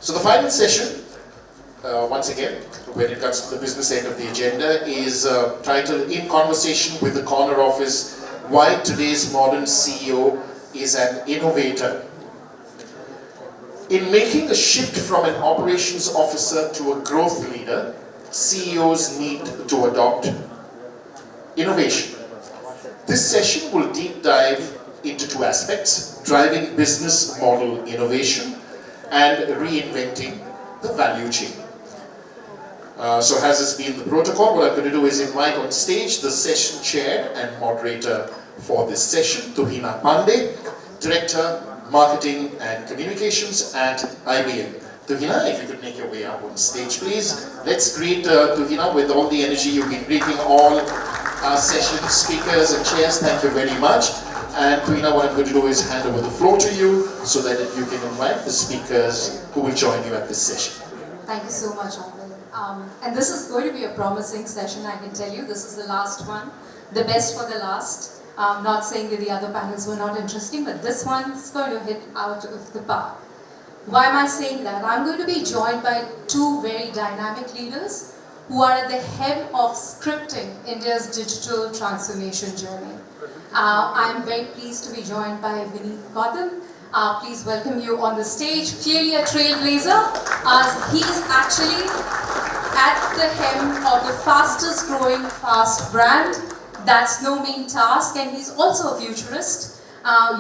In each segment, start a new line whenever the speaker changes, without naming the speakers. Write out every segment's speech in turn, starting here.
So the final session, once again, when it comes to the business end of the agenda, is titled In Conversation with the Corner Office, Why Today's Modern CEO is an Innovator. In making a shift from an operations officer to a growth leader, CEOs need to adopt innovation. This session will deep dive into two aspects: driving business model innovation and reinventing the value chain. So as has been the protocol, what I'm going to do is invite on stage the session chair and moderator for this session, Tuhina Pandey, Director, Marketing and Communications at IBM. Tuhina, if you could make your way up on stage, please. Let's greet Tuhina with all the energy you've been greeting all our session speakers and chairs. Thank you very much. And Tuhina, what I'm going to do is hand over the floor to you so that you can invite the speakers who will join you at this session.
Thank you so much, Anil. And this is going to be a promising session, I can tell you. This is the last one, the best for the last. Not saying that the other panels were not interesting, but this one is going to hit out of the park. Why am I saying that? I'm going to be joined by two very dynamic leaders who are at the helm of scripting India's digital transformation journey. I'm very pleased to be joined by Vineet Gautam. Please welcome you on the stage. Clearly a trailblazer. He's actually at the helm of the fastest growing fast brand. That's no mean task, and he's also a futurist.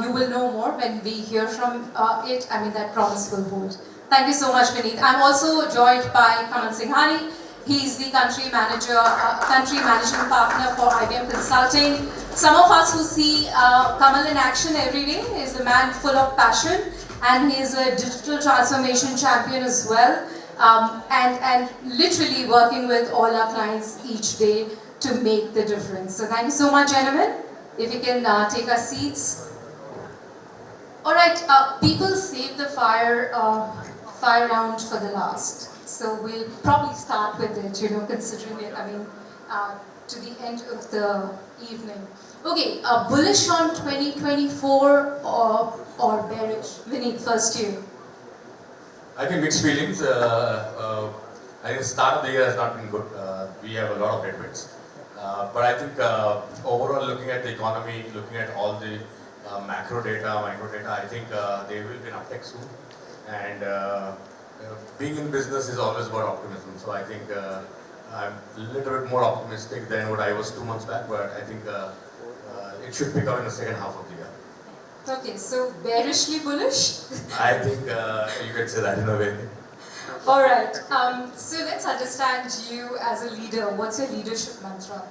You will know more when we hear from it. I mean, that promise will hold. Thank you so much, Vineet. I'm also joined by Kamal Singhani. He's the country managing partner for IBM Consulting. Some of us who see Kamal in action every day is a man full of passion, and he's a digital transformation champion as well, and literally working with all our clients each day to make the difference. So thank you so much, gentlemen. If you can take our seats. All right, people save the fire round for the last. So we'll probably start with it, considering it, to the end of the evening. Okay, bullish on 2024 or bearish? Vineet, first you.
I think mixed feelings. I think the start of the year has not been good. We have a lot of headwinds. But I think overall, looking at the economy, looking at all the macro data, micro data, I think there will be an uptick soon. And being in business is always about optimism. So I think I'm a little bit more optimistic than what I was 2 months back, but I think it should pick up in the second half of the year.
Okay, so bearishly bullish?
I think you could say that in a way.
Alright, so let's understand you as a leader. What's your leadership mantra?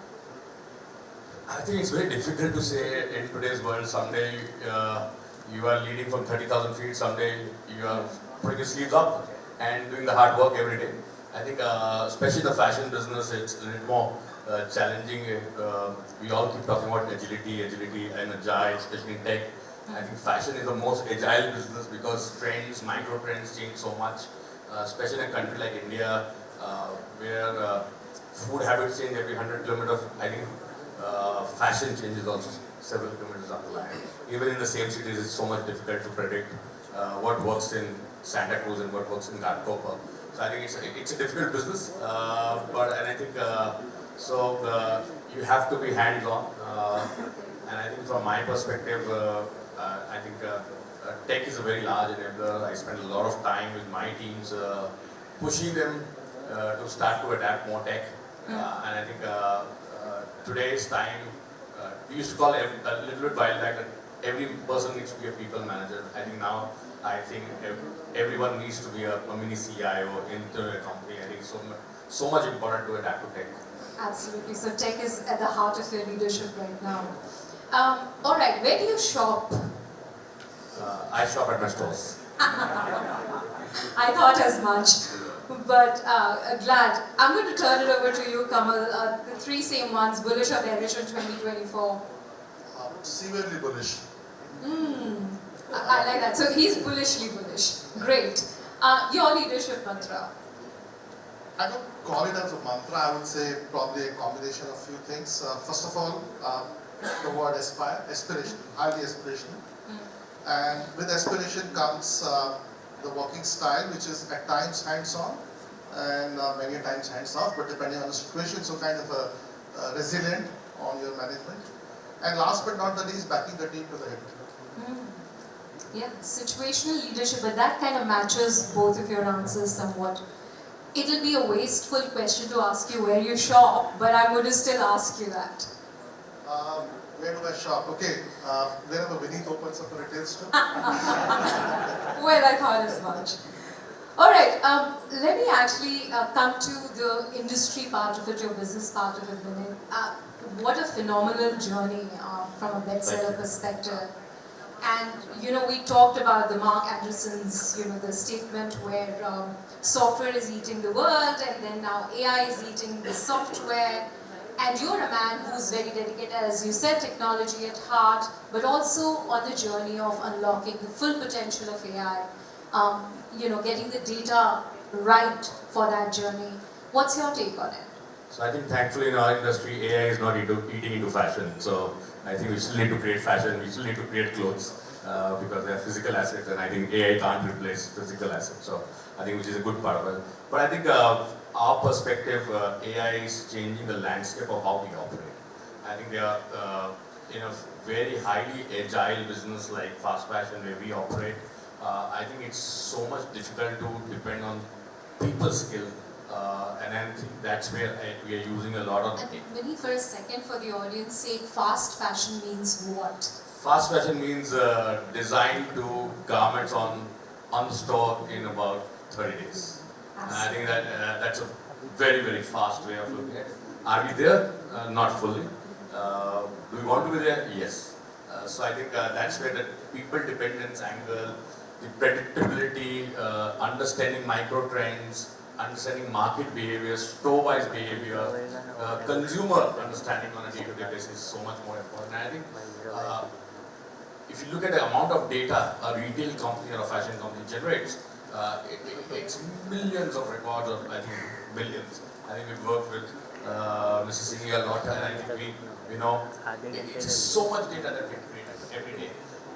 I think it's very difficult to say in today's world. Someday you are leading from 30,000 feet, someday you are putting your sleeves up and doing the hard work every day. I think especially the fashion business, it's a little more challenging. We all keep talking about agility and agile, especially in tech. I think fashion is the most agile business because trends, micro trends change so much. Especially in a country like India, where food habits change every 100 kilometers. I think fashion changes also several kilometers up the line. Even in the same cities, it's so much difficult to predict what works in Santa Cruz and what works in Ghatkopar. So I think it's a difficult business, and I think you have to be hands-on. And I think from my perspective, I think tech is a very large enabler. I spend a lot of time with my teams pushing them to start to adapt more tech. And I think today's time, we used to call it a little bit while back that every person needs to be a people manager. I think now, everyone needs to be a mini CIO into a company. I think so much important to adapt to tech.
Absolutely. So tech is at the heart of your leadership right now. All right, where do you shop?
I shop at my stores.
I thought as much, but glad. I'm going to turn it over to you, Kamal. The three same ones, bullish or bearish in 2024?
Severely bullish.
I like that. So he's bullishly bullish. Great. Your leadership mantra?
I don't call it as a mantra. I would say probably a combination of few things. First of all, the word aspire, aspiration, highly aspirational. And with aspiration comes the working style, which is at times hands-on and many times hands-off, but depending on the situation, so kind of a resilient on your management. And last but not the least, backing the team to the hip.
Yeah, situational leadership, but that kind of matches both of your answers somewhat. It'll be a wasteful question to ask you where you shop, but I'm going to still ask you that.
Where do I shop? Okay, wherever Vinith opens up a retail store.
Well, I thought as much. Alright, let me actually come to the industry part of it, your business part of it, Vinith. What a phenomenal journey from a bestseller perspective. And we talked about the Mark Anderson's, the statement where software is eating the world, and then now AI is eating the software. And you're a man who's very dedicated, as you said, technology at heart, but also on the journey of unlocking the full potential of AI. Getting the data right for that journey. What's your take on it?
So I think thankfully in our industry, AI is not eating into fashion. So I think we still need to create fashion, we still need to create clothes because they are physical assets, and I think AI can't replace physical assets. So I think which is a good part of it. But I think our perspective, AI is changing the landscape of how we operate. I think they are in a very highly agile business like fast fashion where we operate. I think it's so much difficult to depend on people's skill. And I think that's where we are using a lot of...
And maybe for a second, for the audience sake, fast fashion means what?
Fast fashion means design to garments on the store in about 30 days. And I think that that's a very, very fast way of looking at it. Are we there? Not fully. Do we want to be there? Yes. So I think that's where the people dependence angle, the predictability, understanding micro trends, understanding market behavior, store-wise behavior, consumer understanding on a day-to-day basis is so much more important. And I think if you look at the amount of data a retail company or a fashion company generates, it's millions of records, or I think billions. I think we've worked with Mrs. Singh a lot, and I think it's so much data that we create every day.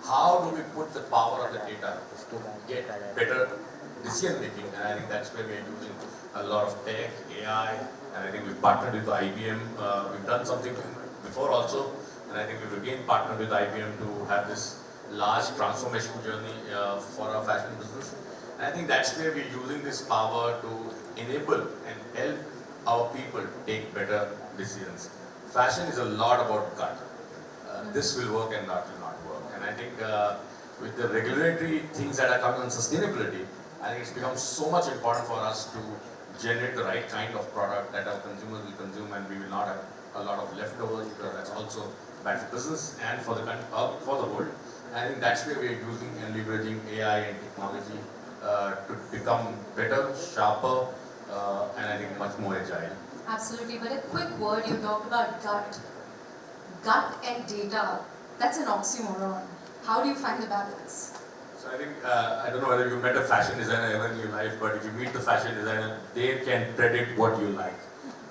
How do we put the power of the data to get better decision making? And I think that's where we're using a lot of tech, AI, and I think we've partnered with IBM. We've done something before also, and I think we've again partnered with IBM to have this large transformation journey for our fashion business. And I think that's where we're using this power to enable and help our people take better decisions. Fashion is a lot about gut. This will work and that will not work. And I think with the regulatory things that are coming on sustainability, I think it's become so much important for us to generate the right kind of product that our consumers will consume, and we will not have a lot of leftovers, because that's also bad for business and for the world. And I think that's where we are using and leveraging AI and technology to become better, sharper, and I think much more agile.
Absolutely, but a quick word, you talked about gut. Gut and data, that's an oxymoron. How do you find the balance?
So I think, I don't know whether you met a fashion designer ever in your life, but if you meet the fashion designer, they can predict what you like.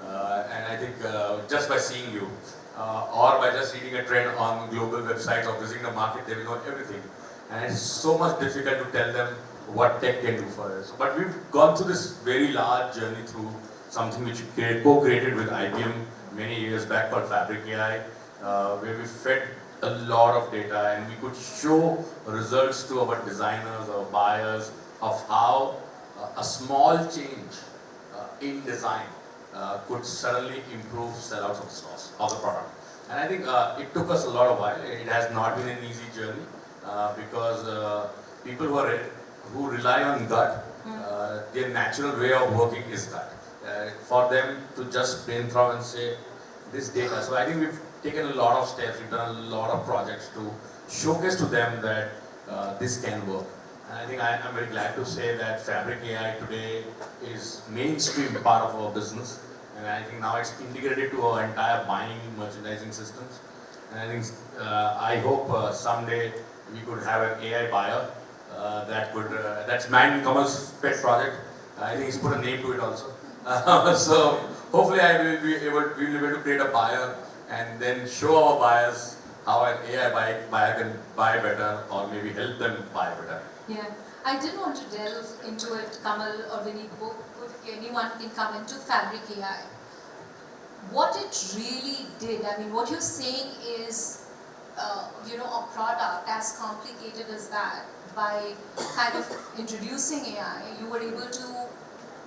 And I think just by seeing you, or by just reading a trend on global websites or visiting the market, they will know everything. And it's so much difficult to tell them what tech can do for us. But we've gone through this very large journey through something which we co-created with IBM many years back called Fabric AI, where we fed a lot of data and we could show results to our designers, our buyers, of how a small change in design could suddenly improve sellouts of the stores, of the product. And I think it took us a lot of while. It has not been an easy journey because people who rely on gut, their natural way of working is gut. For them to just brainstorm and say this data. So I think we've taken a lot of steps, we've done a lot of projects to showcase to them that this can work. And I think I'm very glad to say that Fabric AI today is mainstream part of our business. And I think now it's integrated to our entire buying, merchandising systems. And I think, I hope someday we could have an AI buyer that's Man Commerce pet project. I think he's put a name to it also. So hopefully we'll be able to create a buyer and then show our buyers how an AI buyer can buy better, or maybe help them buy better.
Yeah, I didn't want to delve into it, Kamal or Vinny, anyone can come into Fabric AI. What it really did, I mean, what you're saying is, a product as complicated as that, by kind of introducing AI, you were able to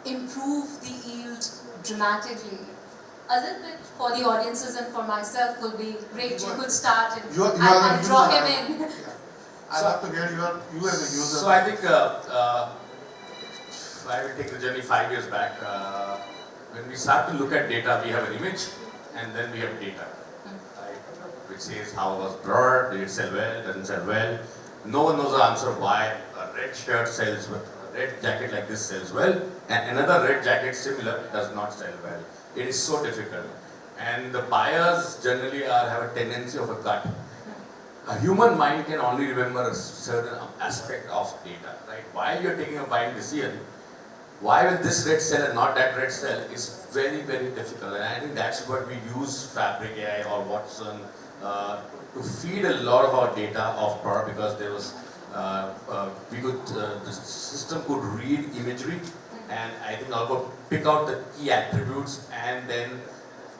improve the yield dramatically. A little bit for the audiences and for myself will be great. You could start and I'll draw him in.
Yeah. I'd love to hear you as a user.
So I think I will take the journey 5 years back. When we start to look at data, we have an image and then we have data, right? Which says how it was blurred, did it sell well, doesn't sell well. No one knows the answer why a red shirt sells well, a red jacket like this sells well, and another red jacket similar does not sell well. It is so difficult. And the buyers generally have a tendency of a gut. A human mind can only remember a certain aspect of data, right? While you're taking a buying decision, why will this red sell and not that red sell is very, very difficult. And I think that's what we use Fabric AI or Watson to feed a lot of our data of product, because there was, the system could read imagery, and I think also pick out the key attributes and then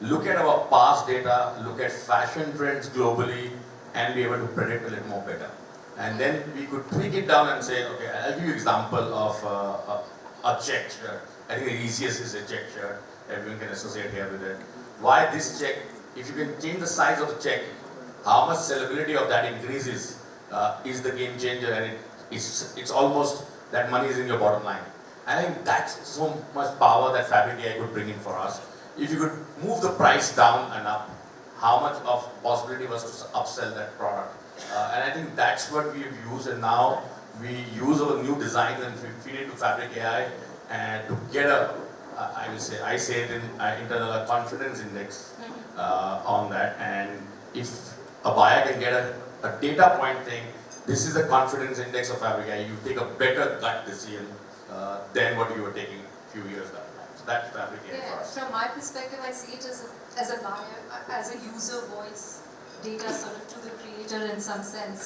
look at our past data, look at fashion trends globally, and be able to predict a little more better. And then we could tweak it down and say, okay, I'll give you an example of a check shirt. I think the easiest is a check shirt. Everyone can associate here with it. Why this check? If you can change the size of the check, how much sellability of that increases is the game changer, and it's almost that money is in your bottom line. I think that's so much power that Fabric AI could bring in for us. If you could move the price down and up, how much of possibility was to upsell that product. And I think that's what we've used, and now we use our new design and we feed it to Fabric AI and to get I say it in internal confidence index on that. And if a buyer can get a data point thing, this is the confidence index of Fabric AI, you take a better gut decision than what you were taking a few years back. So that's Fabric AI for us.
From my perspective, I see it as a buyer, as a user voice data sort of to the creator in some sense.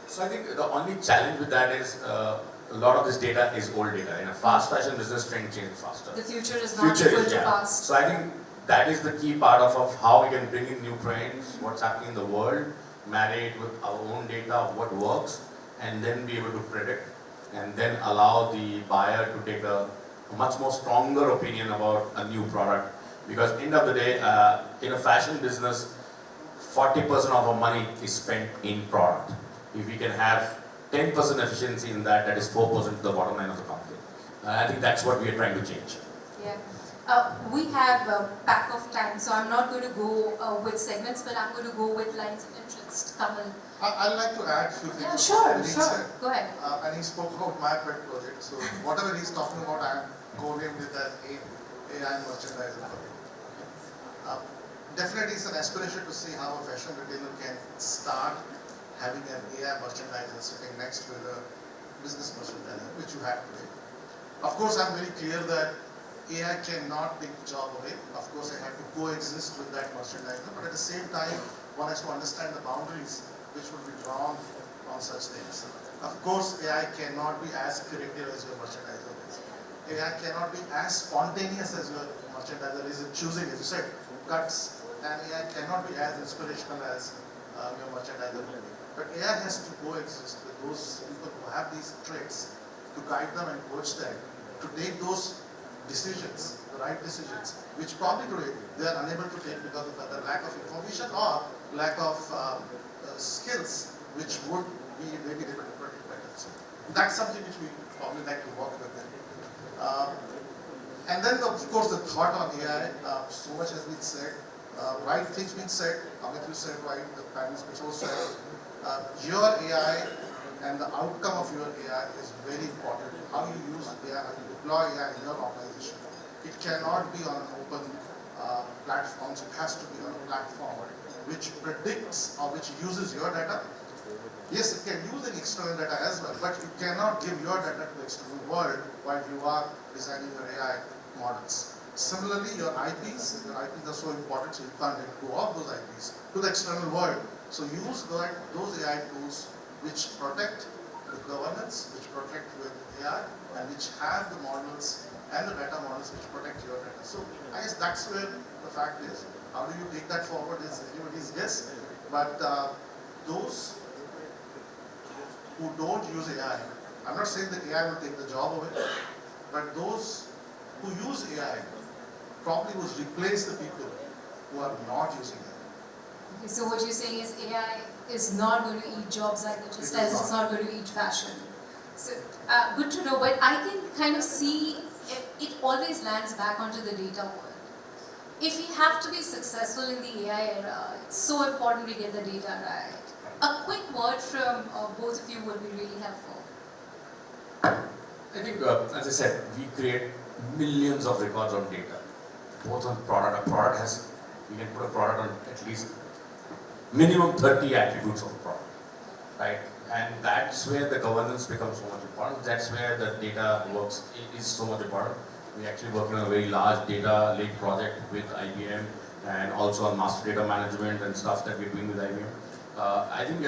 So I think the only challenge with that is a lot of this data is old data. In a fast fashion business, trend changes faster.
The future is not equal to past.
So I think that is the key part of how we can bring in new trends, what's happening in the world, marry it with our own data of what works, and then be able to predict, and then allow the buyer to take a much more stronger opinion about a new product. Because end of the day, in a fashion business, 40% of our money is spent in product. If we can have 10% efficiency in that, that is 4% to the bottom line of the company. I think that's what we are trying to change.
Yeah. We have a pack of time, so I'm not going to go with segments, but I'm going to go with lines of interest. Kamal.
I'd like to add a few things.
Yeah, sure. Go ahead.
And he spoke about my pet project, so whatever he's talking about, I'm co-named it as AI merchandising project. Definitely it's an aspiration to see how a fashion retailer can start having an AI merchandiser sitting next to the business merchandiser, which you have today. Of course, I'm very clear that AI cannot take the job away. Of course, I have to coexist with that merchandiser, but at the same time, one has to understand the boundaries which will be drawn on such things. Of course, AI cannot be as creative as your merchandiser is. AI cannot be as spontaneous as your merchandiser is in choosing, as you said, cuts. And AI cannot be as inspirational as your merchandiser will be. But AI has to coexist with those people who have these traits, to guide them and coach them, to take those decisions, the right decisions, which probably today they are unable to take because of either lack of information or lack of skills, which would be maybe able to predict better. So that's something which we probably like to work with them. And then, of course, the thought on AI, so much has been said. Right things being said, Amit, you said right, the panels before said, your AI and the outcome of your AI is very important. How you use AI, how you deploy AI in your organization. It cannot be on an open platform, it has to be on a platform which predicts or which uses your data. Yes, it can use any external data as well, but you cannot give your data to the external world while you are designing your AI models. Similarly, your IPs are so important, so you can't let go of those IPs to the external world. So use those AI tools which protect the governance which protect with AI and which have the models and the data models which protect your data. So I guess that's where the fact is. How do you take that forward is anybody's guess. But those who don't use AI, I'm not saying that AI will take the job away, but those who use AI probably will replace the people who are not using AI.
Okay, so what you're saying is AI is not going to eat jobs either, just as it's not going to eat fashion. So, good to know, but I can kind of see it always lands back onto the data world. If we have to be successful in the AI era, it's so important we get the data right. A quick word from both of you would be really helpful.
I think, as I said, we create millions of records on data, both on product. A product has, we can put a product on at least minimum 30 attributes of a product, right? And that's where the governance becomes so much important. That's where the data works is so much important. We're actually working on a very large data lake project with IBM and also on master data management and stuff that we're doing with IBM. I think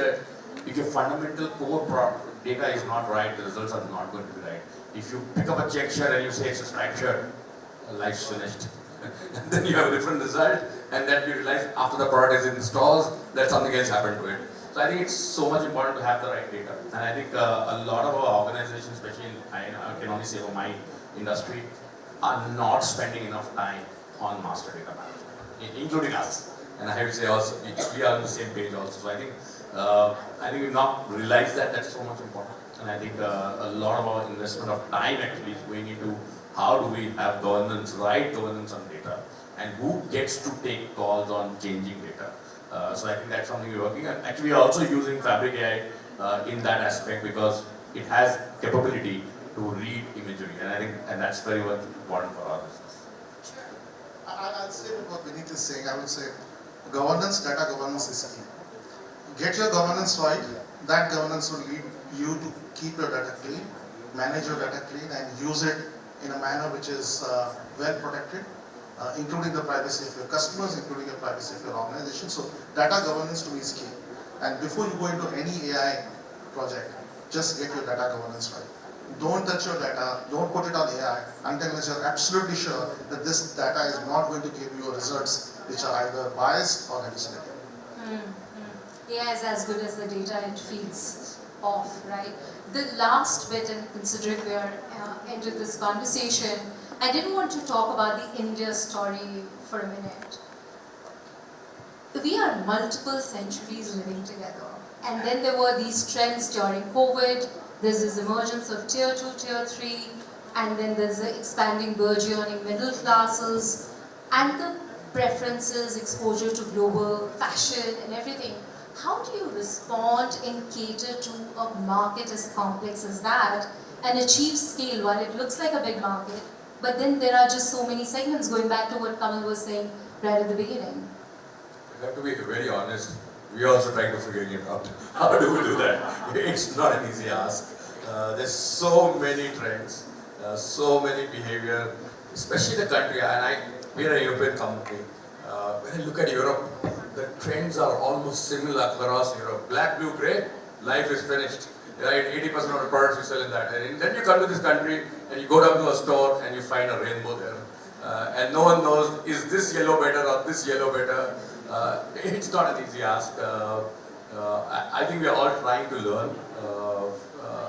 if your fundamental core data is not right, the results are not going to be right. If you pick up a check shirt and you say it's a striped shirt, life's finished. And then you have a different result, and then you realize after the product is in the stores that something else happened to it. So I think it's so much important to have the right data. And I think a lot of our organizations, especially I can only say for my industry, are not spending enough time on master data management, including us. And I would say also, we are on the same page also. So I think we've not realized that that's so much important. And I think a lot of our investment of time actually is going into how do we have governance, right governance on data, and who gets to take calls on changing data. So I think that's something we're working on. Actually, we're also using Fabric AI in that aspect because it has capability to read imagery, and I think that's very much important for our business.
I'll say what Vineet is saying. I would say governance, data governance is key. Get your governance right. That governance will lead you to keep your data clean, manage your data clean, and use it in a manner which is well protected, including the privacy of your customers, including the privacy of your organization. So data governance to me is key. And before you go into any AI project, just get your data governance right. Don't touch your data, don't put it on AI until you're absolutely sure that this data is not going to give you results which are either biased or hallucinating.
AI is as good as the data it feeds off, right? The last bit, and considering we are ended this conversation, I didn't want to talk about the India story for a minute. We are multiple centuries living together, and then there were these trends during COVID. There's this emergence of tier 2, tier 3, and then there's the expanding burgeoning middle classes, and the preferences, exposure to global fashion and everything. How do you respond and cater to a market as complex as that and achieve scale while it looks like a big market, but then there are just so many segments, going back to what Kamal was saying right at the beginning?
I have to be very honest, we're also trying to figure it out. How do we do that? It's not an easy ask. There's so many trends, so many behavior, especially the country, and we're a European company. When I look at Europe, the trends are almost similar across Europe. Black, blue, grey, life is finished. Right? 80% of the products you sell in that. And then you come to this country and you go down to a store and you find a rainbow there. And no one knows, is this yellow better or this yellow better? It's not an easy ask. I think we are all trying to learn.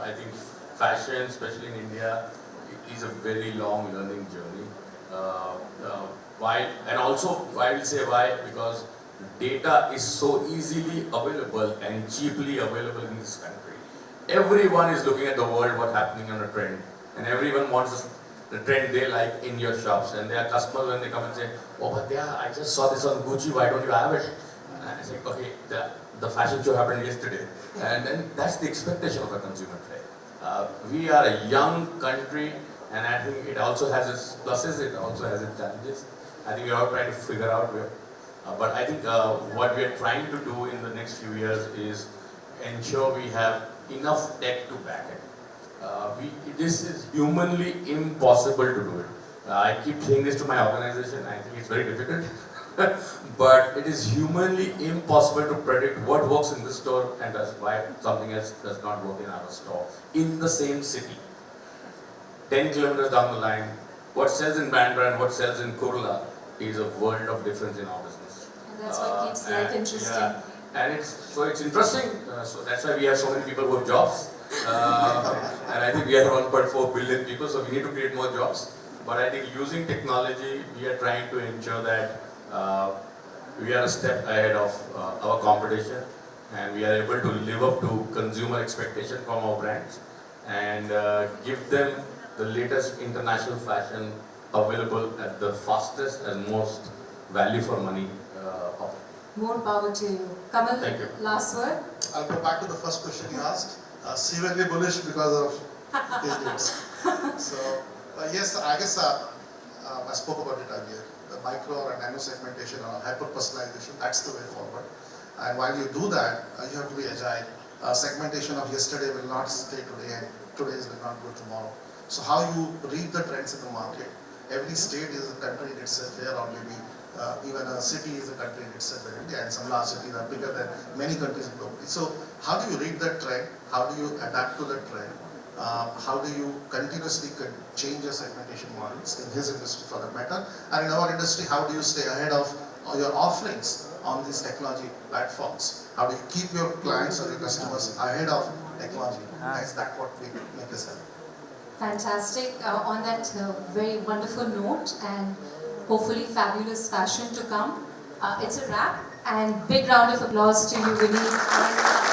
I think fashion, especially in India, is a very long learning journey. Why? And also, I will say why, because data is so easily available and cheaply available in this country. Everyone is looking at the world, what's happening on a trend, and everyone wants the trend they like in your shops. And there are customers when they come and say, "Oh, but yeah, I just saw this on Gucci. Why don't you have it?" And I say, "Okay, the fashion show happened yesterday," and then that's the expectation of a consumer today. We are a young country, and I think it also has its pluses, it also has its challenges. I think we're all trying to figure out where. But I think what we are trying to do in the next few years is ensure we have enough tech to back it. This is humanly impossible to do it. I keep saying this to my organization. I think it's very difficult. but it is humanly impossible to predict what works in this store and why something else does not work in our store in the same city. 10 kilometers down the line, what sells in Bandra and what sells in Kurla is a world of difference in our business.
And that's what keeps life interesting.
Yeah, and it's interesting. So that's why we have so many people who have jobs. And I think we are 1.4 billion people, so we need to create more jobs. But I think using technology, we are trying to ensure that we are a step ahead of our competition, and we are able to live up to consumer expectation from our brands and give them the latest international fashion available at the fastest and most value for money offer.
More power to you. Kamal,
Thank you.
last word?
I'll go back to the first question you asked. Severely bullish because of idiots. So, yes, I guess I spoke about it earlier. The micro or nano segmentation or hyper personalization, that's the way forward. And while you do that, you have to be agile. Segmentation of yesterday will not stay today, and today's will not go tomorrow. So how you read the trends in the market. Every state is a country in itself here, or maybe even a city is a country in itself in India, and some large cities are bigger than many countries globally. So how do you read that trend? How do you adapt to that trend? How do you continuously change your segmentation models in his industry for that matter? And in our industry, how do you stay ahead of your offerings on these technology platforms? How do you keep your clients or your customers ahead of technology? Is that what we make us help?
Fantastic. On that very wonderful note and hopefully fabulous fashion to come, it's a wrap, and big round of applause to you, Vinny.